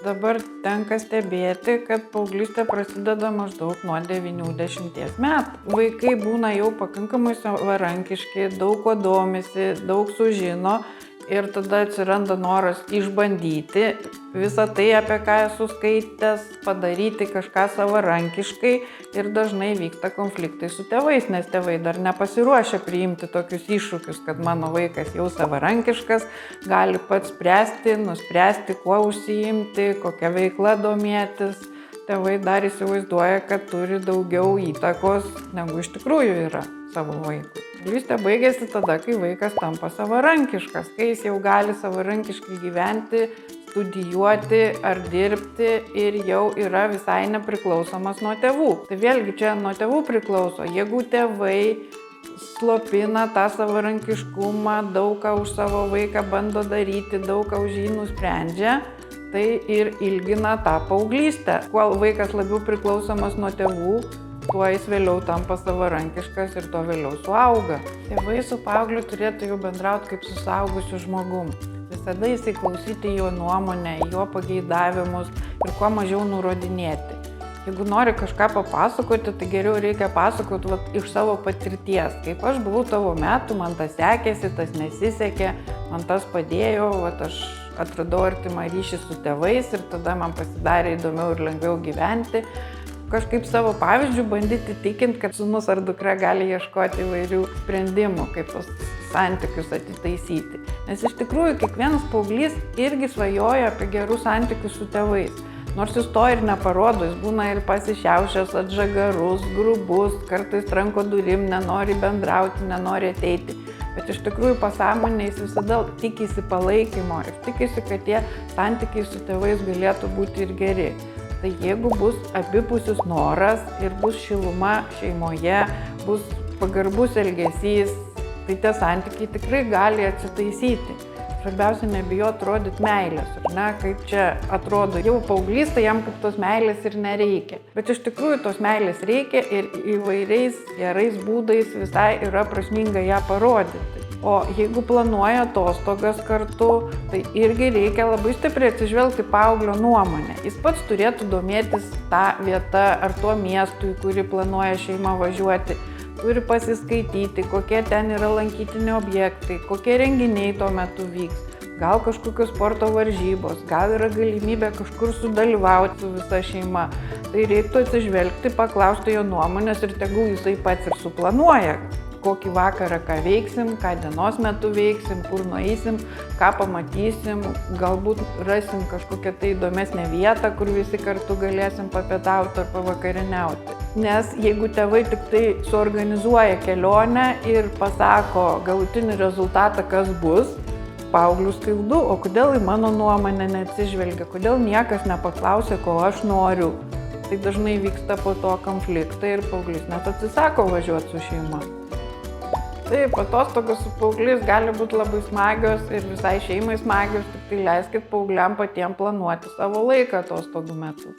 Dabar tenka stebėti, kad paauglystė prasideda maždaug nuo 90 metų. Vaikai būna jau pakankamai savarankiški, daug ko domisi, daug sužino ir tada atsiranda noras išbandyti visą tai, apie ką esu skaitęs, padaryti kažką savarankiškai ir dažnai vyksta konfliktai su tėvais, nes tėvai dar nepasiruošia priimti tokius iššūkius, kad mano vaikas jau savarankiškas, gali pats spręsti, nuspręsti, kuo užsiimti, kokią veiklą domėtis. Tėvai dar įsivaizduoja, kad turi daugiau įtakos, negu iš tikrųjų yra savo vaikui. Paauglystė baigėsi tada, kai vaikas tampa savarankiškas, kai jis jau gali savarankiškai gyventi, studijuoti ar dirbti ir jau yra visai nepriklausomas nuo tėvų. Tai vėlgi čia nuo tėvų priklauso. Jeigu tėvai slopina tą savarankiškumą, daug ką už savo vaiką bando daryti, daug ką už jį nusprendžia, tai ir ilgina tą paauglystę. Kuo vaikas labiau priklausomas nuo tėvų, tuo jis vėliau tampa savarankiškas ir tuo vėliau suauga. Tėvai su paaugliu turėtų jau bendrauti kaip su suaugusiu žmogum. Visada įsiklausyti jo nuomonę, jo pageidavimus ir kuo mažiau nurodinėti. Jeigu nori kažką papasakoti, tai geriau reikia pasakoti iš savo patirties. Kaip aš buvau tavo metų, man tas sekėsi, tas nesisekė, man tas padėjo, aš atradau artimą ryšį su tėvais ir tada man pasidarė įdomiau ir lengviau gyventi. Kažkaip savo pavyzdžių bandyti tikinti, kad sūnus ar dukra gali ieškoti įvairių sprendimų, kaip tos santykius atitaisyti. Nes iš tikrųjų kiekvienas paauglys irgi svajoja apie gerus santykius su tėvais. Nors jis to ir neparodo, jis būna ir pasišiaušęs, atžagarus, grubus, kartais tranko durim, nenori bendrauti, nenori ateiti. Bet iš tikrųjų pasąmonėje jis visada tikisi palaikymo ir tikisi, kad tie santykiai su tėvais galėtų būti ir geri. Tai jeigu bus abipusis noras ir bus šiluma šeimoje, bus pagarbus elgesys, tai tie santykiai tikrai gali atsitaisyti. Svarbiausia nebijoti rodyti meilės, ar ne, kaip čia atrodo. Jau paauglys, tai jam kaip tos meilės ir nereikia. Bet iš tikrųjų tos meilės reikia ir įvairiais gerais būdais visai yra prasminga ją parodyti. O jeigu planuoja atostogas kartu, tai irgi reikia labai stipriai atsižvelgti paauglio nuomonę. Jis pats turėtų domėtis tą vietą ar tuo miestu, į kurį planuoja šeima važiuoti. Turi pasiskaityti, kokie ten yra lankytini objektai, kokie renginiai tuo metu vyks. Gal kažkokios sporto varžybos, gal yra galimybė kažkur sudalyvauti su visa šeima. Tai reiktų atsižvelgti, paklausti jo nuomonės ir tegul jisai pats ir suplanuoja. Kokį vakarą ką veiksim, ką dienos metu veiksim, kur nueisim, ką pamatysim, galbūt rasim kažkokią tai įdomesnę vietą, kur visi kartu galėsim papietauti ar pavakarieniauti. Nes jeigu tėvai tik tai suorganizuoja kelionę ir pasako galutinį rezultatą, kas bus, paauglių skaudu, o kodėl į mano nuomonę neatsižvelgia, kodėl niekas nepaklausė, ko aš noriu. Tai dažnai vyksta po to konfliktai ir paauglys net atsisako važiuoti su šeima. Taip, atostogos su paaugliais gali būti labai smagios ir visai šeimai smagios, tik tai leiskit paaugliam patiem planuoti savo laiką atostogų metu.